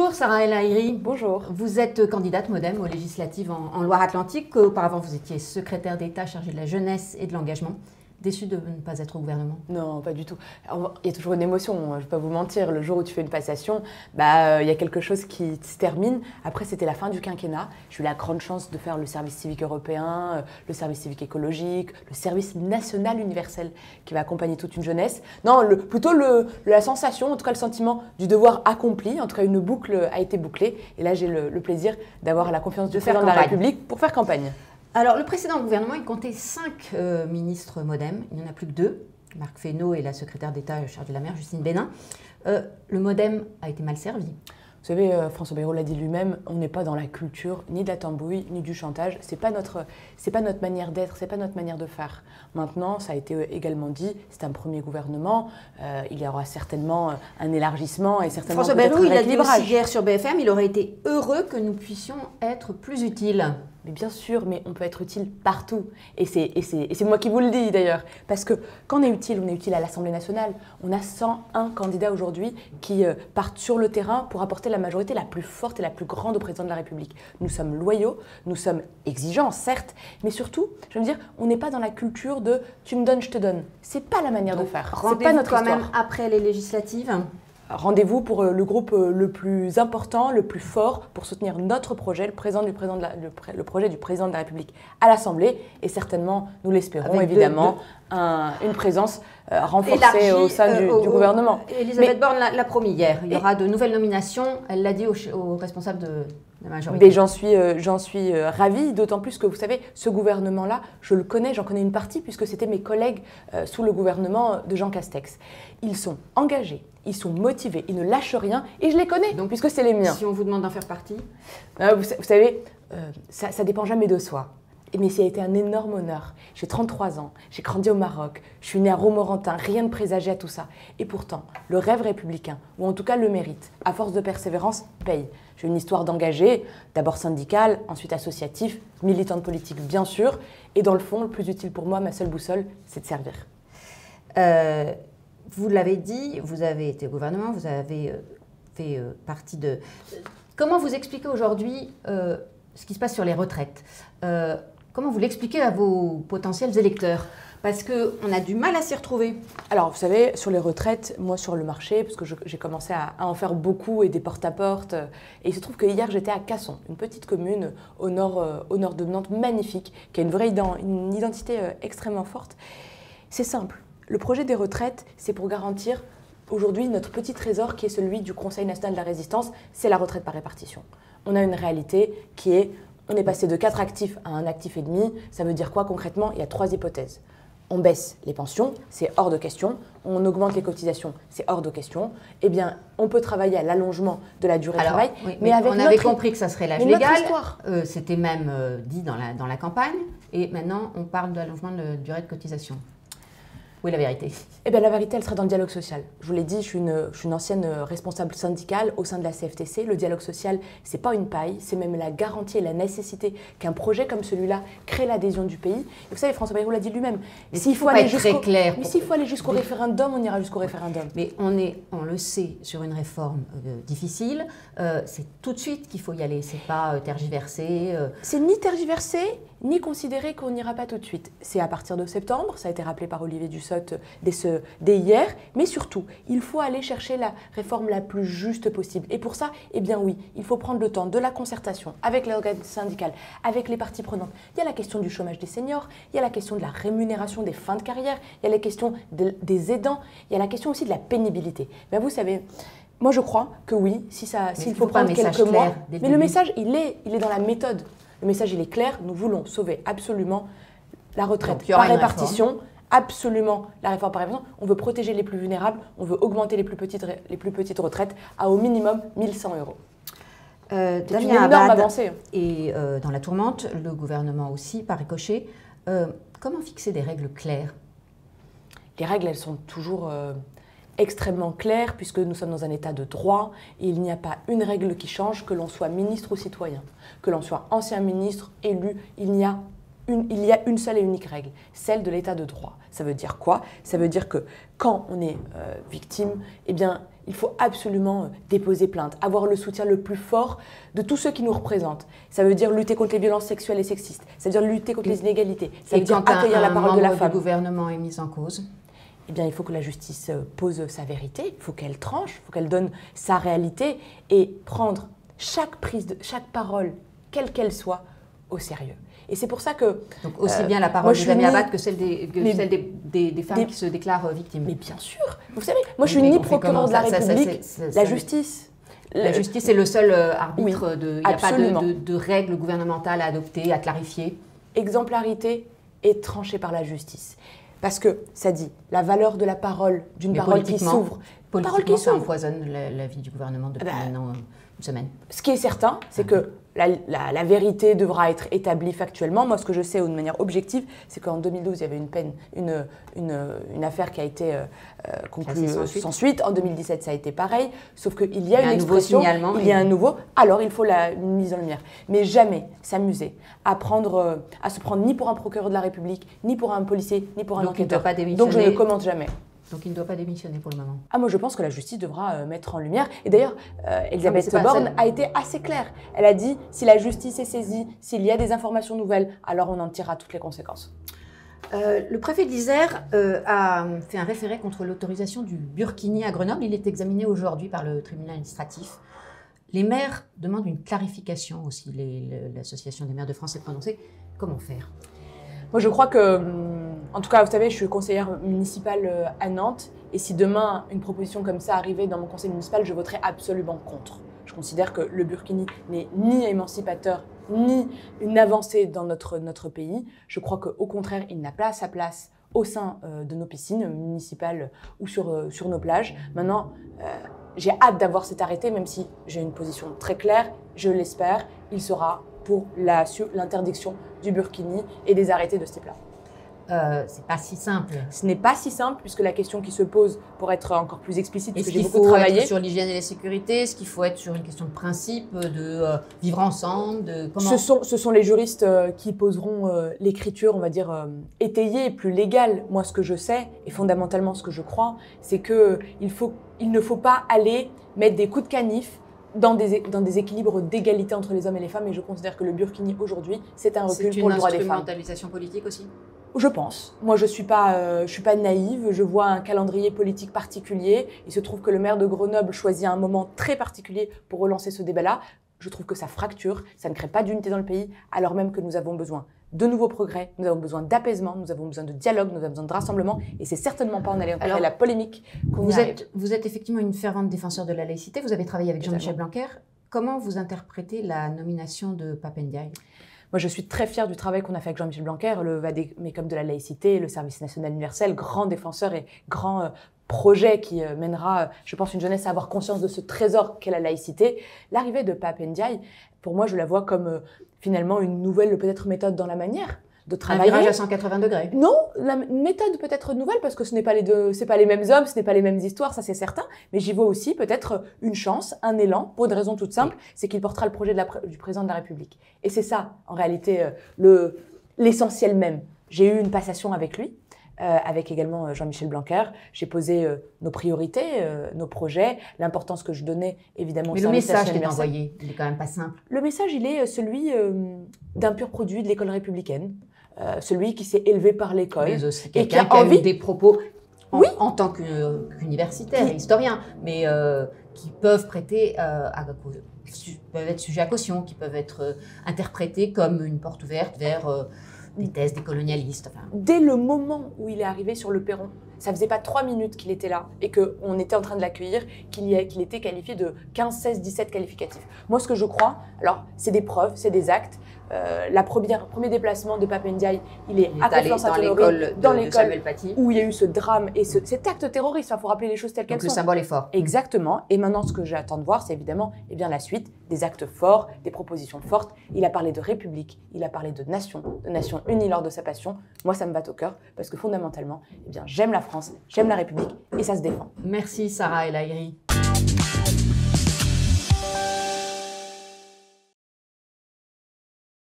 Bonjour Sarah El Haïry. Bonjour. Vous êtes candidate MoDem aux législatives en Loire-Atlantique. Auparavant, vous étiez secrétaire d'État chargée de la jeunesse et de l'engagement. Déçue de ne pas être au gouvernement? Non, pas du tout. Alors, il y a toujours une émotion, je ne vais pas vous mentir. Le jour où tu fais une passation, il y a quelque chose qui se termine. Après, c'était la fin du quinquennat. J'ai eu la grande chance de faire le service civique européen, le service civique écologique, le service national universel qui va accompagner toute une jeunesse. Non, plutôt la sensation, en tout cas le sentiment du devoir accompli. En tout cas, une boucle a été bouclée. Et là, j'ai le plaisir d'avoir la confiance du président de la République pour faire campagne. Alors, le précédent gouvernement, il comptait 5 ministres MoDem. Il n'y en a plus que 2. Marc Fesneau et la secrétaire d'État chargée de la mer, Justine Bénin. Le MoDem a été mal servi. Vous savez, François Bayrou l'a dit lui-même, on n'est pas dans la culture ni de la tambouille, ni du chantage. C'est pas notre manière d'être, c'est pas notre manière de faire. Maintenant, ça a été également dit, c'est un premier gouvernement, il y aura certainement un élargissement et certainement François Bayrou, il a dit aussi hier sur BFM, il aurait été heureux que nous puissions être plus utiles. Mais bien sûr, mais on peut être utile partout. Et c'est moi qui vous le dis d'ailleurs. Parce que quand on est utile à l'Assemblée nationale. On a 101 candidats aujourd'hui qui partent sur le terrain pour apporter la majorité la plus forte et la plus grande au président de la République. Nous sommes loyaux, nous sommes exigeants, certes, mais surtout, je veux dire, on n'est pas dans la culture de « tu me donnes, je te donne ». C'est pas la manière de faire. C'est pas notre quand histoire. Même après les législatives. Rendez-vous pour le groupe le plus important, le plus fort pour soutenir notre projet, le projet du président de la République à l'Assemblée et certainement, nous l'espérons évidemment, une présence renforcée au sein du gouvernement. Elisabeth Borne l'a promis hier, il y aura de nouvelles nominations, elle l'a dit aux responsables de la majorité. Mais j'en suis ravie, d'autant plus que vous savez, ce gouvernement-là, je le connais, j'en connais une partie puisque c'était mes collègues sous le gouvernement de Jean Castex. Ils sont engagés. Ils sont motivés, ils ne lâchent rien et je les connais, donc, puisque c'est les miens. Si on vous demande d'en faire partie vous savez, ça dépend jamais de soi. Mais ça a été un énorme honneur. J'ai 33 ans, j'ai grandi au Maroc, je suis née à Romorantin, rien ne présageait à tout ça. Et pourtant, le rêve républicain, ou en tout cas le mérite, à force de persévérance, paye. J'ai une histoire d'engagé, d'abord syndicale, ensuite associatif, militante politique bien sûr. Et dans le fond, le plus utile pour moi, ma seule boussole, c'est de servir. Vous l'avez dit, vous avez été au gouvernement, vous avez fait partie de... Comment vous expliquez aujourd'hui ce qui se passe sur les retraites? Comment vous l'expliquez à vos potentiels électeurs? Parce qu'on a du mal à s'y retrouver. Alors, vous savez, sur les retraites, moi, sur le marché, parce que j'ai commencé à en faire beaucoup et des porte-à-porte. Et il se trouve que hier, j'étais à Casson, une petite commune au nord de Nantes, magnifique, qui a une identité extrêmement forte. C'est simple. Le projet des retraites, c'est pour garantir aujourd'hui notre petit trésor qui est celui du Conseil national de la résistance, c'est la retraite par répartition. On a une réalité qui est, on est passé de 4 actifs à 1 actif et demi. Ça veut dire quoi concrètement? Il y a 3 hypothèses. On baisse les pensions, c'est hors de question. On augmente les cotisations, c'est hors de question. Eh bien, on peut travailler à l'allongement de la durée de travail. Oui, mais on avait compris que ça serait l'âge légal. C'était même dit dans la campagne. Et maintenant, on parle d'allongement de la durée de cotisation. Où est la vérité? Eh bien, la vérité, elle sera dans le dialogue social. Je vous l'ai dit, je suis une ancienne responsable syndicale au sein de la CFTC. Le dialogue social, c'est pas une paille, c'est même la garantie et la nécessité qu'un projet comme celui-là crée l'adhésion du pays. Et vous savez, François Bayrou l'a dit lui-même. S'il faut aller jusqu'au référendum, on ira jusqu'au référendum. Mais on le sait, sur une réforme difficile, c'est tout de suite qu'il faut y aller. C'est pas tergiversé. C'est ni tergiversé, ni considérer qu'on n'ira pas tout de suite. C'est à partir de septembre, ça a été rappelé par Olivier Dussopt dès hier, mais surtout, il faut aller chercher la réforme la plus juste possible. Et pour ça, eh bien oui, il faut prendre le temps de la concertation avec les organes syndicaux, avec les parties prenantes. Il y a la question du chômage des seniors, il y a la question de la rémunération des fins de carrière, il y a la question des aidants, il y a la question aussi de la pénibilité. Ben vous savez, moi je crois que oui, s'il faut prendre quelques mois, mais le message, il est dans la méthode. Le message, il est clair, nous voulons sauver absolument la retraite par répartition, absolument la réforme par répartition. On veut protéger les plus vulnérables, on veut augmenter les plus petites retraites à au minimum 1 100 €. C'est une énorme avancée. Et dans la tourmente, le gouvernement aussi, par ricochet. Comment fixer des règles claires? Les règles, elles sont toujours extrêmement claires puisque nous sommes dans un état de droit et il n'y a pas une règle qui change, que l'on soit ministre ou citoyen, que l'on soit ancien ministre, élu, il n'y a il y a une seule et unique règle, celle de l'état de droit. Ça veut dire quoi? Ça veut dire que quand on est victime, eh bien, il faut absolument déposer plainte, avoir le soutien le plus fort de tous ceux qui nous représentent. Ça veut dire lutter contre les violences sexuelles et sexistes, ça veut dire lutter contre les inégalités, ça veut dire accueillir la parole de la femme. Quand un gouvernement est mis en cause, eh bien, il faut que la justice pose sa vérité, il faut qu'elle tranche, il faut qu'elle donne sa réalité et prendre chaque parole, quelle qu'elle soit, au sérieux. Et c'est pour ça que... Donc aussi bien la parole des Jamie Abad que celle des femmes qui se déclarent victimes. Mais bien sûr. Vous savez, moi je suis ni procureur de la République, la justice. La justice est le seul arbitre. Oui, il n'y a pas de règles gouvernementales à adopter, à clarifier. Exemplarité est tranchée par la justice. Parce que ça dit la valeur de la parole, d'une parole qui s'ouvre. Politiquement, ça empoisonne la vie du gouvernement depuis maintenant une semaine. Ce qui est certain, c'est que la vérité devra être établie factuellement. Moi, ce que je sais de manière objective, c'est qu'en 2012, il y avait une affaire qui a été conclue sans suite. En 2017, ça a été pareil. Sauf qu'il y a une expression, il y a un nouveau. Alors, il faut une mise en lumière. Mais jamais s'amuser à se prendre ni pour un procureur de la République, ni pour un policier, ni pour un enquêteur. Donc, je ne commente jamais. Donc il ne doit pas démissionner pour le moment. Ah, moi je pense que la justice devra mettre en lumière. Et d'ailleurs, Elisabeth Borne a été assez claire. Elle a dit, si la justice est saisie, s'il y a des informations nouvelles, alors on en tirera toutes les conséquences. Le préfet de l'Isère a fait un référé contre l'autorisation du burkini à Grenoble. Il est examiné aujourd'hui par le tribunal administratif. Les maires demandent une clarification aussi. L'Association des maires de France s'est prononcée. Comment faire ? Moi, je crois que, en tout cas, vous savez, je suis conseillère municipale à Nantes. Et si demain, une proposition comme ça arrivait dans mon conseil municipal, je voterais absolument contre. Je considère que le burkini n'est ni émancipateur, ni une avancée dans notre pays. Je crois qu'au contraire, il n'a pas sa place au sein de nos piscines municipales ou sur nos plages. Maintenant, j'ai hâte d'avoir cet arrêté, même si j'ai une position très claire. Je l'espère, il sera pour l'interdiction du burkini et des arrêtés de ce type-là. C'est pas si simple. Ce n'est pas si simple, puisque la question qui se pose, pour être encore plus explicite, parce que j'ai beaucoup travaillé. travaillé... Est-ce qu'il faut être sur l'hygiène et la sécurité? Est-ce qu'il faut être sur une question de principe, de vivre ensemble, de comment... Ce sont les juristes qui poseront l'écriture, on va dire, étayée, plus légale. Moi, ce que je sais, et fondamentalement ce que je crois, c'est qu'il ne faut pas aller mettre des coups de canif dans des équilibres d'égalité entre les hommes et les femmes. Et je considère que le burkini, aujourd'hui, c'est un recul pour le droit des femmes. C'est une instrumentalisation politique aussi? Je pense. Moi, je suis pas naïve. Je vois un calendrier politique particulier. Il se trouve que le maire de Grenoble choisit un moment très particulier pour relancer ce débat-là. Je trouve que ça fracture, ça ne crée pas d'unité dans le pays, alors même que nous avons besoin de nouveaux progrès, nous avons besoin d'apaisement, nous avons besoin de dialogue, nous avons besoin de rassemblement, et c'est certainement pas en allant créer la polémique qu'on y arrive. Vous êtes effectivement une fervente défenseur de la laïcité, vous avez travaillé avec Jean-Michel Blanquer. Comment vous interprétez la nomination de Pape Ndiaye ? Moi, je suis très fière du travail qu'on a fait avec Jean-Michel Blanquer, le Vademecum de la laïcité, le service national universel, grand défenseur et grand projet qui mènera, je pense, une jeunesse à avoir conscience de ce trésor qu'est la laïcité. L'arrivée de Pape Ndiaye, pour moi, je la vois comme finalement une nouvelle, peut-être, méthode dans la manière de travailler. Un virage à 180 degrés. Non, la méthode peut être nouvelle parce que ce n'est pas c'est pas les mêmes hommes, ce n'est pas les mêmes histoires, ça c'est certain. Mais j'y vois aussi peut-être une chance, un élan, pour une raison toute simple, c'est qu'il portera le projet du président de la République. Et c'est ça, en réalité, l'essentiel même. J'ai eu une passation avec lui. Avec également Jean-Michel Blanquer. J'ai posé nos priorités, nos projets, l'importance que je donnais évidemment au service national universel. Mais le message qui est envoyé, il est quand même pas simple. Le message, il est celui d'un pur produit de l'école républicaine, celui qui s'est élevé par l'école. Mais aussi quelqu'un qui a eu des propos en tant qu'universitaire et historien, mais qui peuvent prêter peuvent être sujets à caution, qui peuvent être interprétés comme une porte ouverte vers des thèses des colonialistes. Enfin. Dès le moment où il est arrivé sur le perron, ça faisait pas 3 minutes qu'il était là et qu'on était en train de l'accueillir, qu'il était qualifié de 15, 16, 17 qualificatifs. Moi, ce que je crois, alors, c'est des preuves, c'est des actes. Premier déplacement de Pape Ndiaye, il est à Conflans-Sainte-Honorine, dans l'école de Samuel Paty, où il y a eu ce drame et cet acte terroriste. Il faut rappeler les choses telles qu'elles sont. Donc le symbole est fort. Exactement. Et maintenant, ce que j'attends de voir, c'est évidemment la suite, des actes forts, des propositions fortes. Il a parlé de république, il a parlé de nation unie lors de sa passion. Moi, ça me bat au cœur parce que fondamentalement, j'aime la France, j'aime la République et ça se défend. Merci Sarah El Haïry.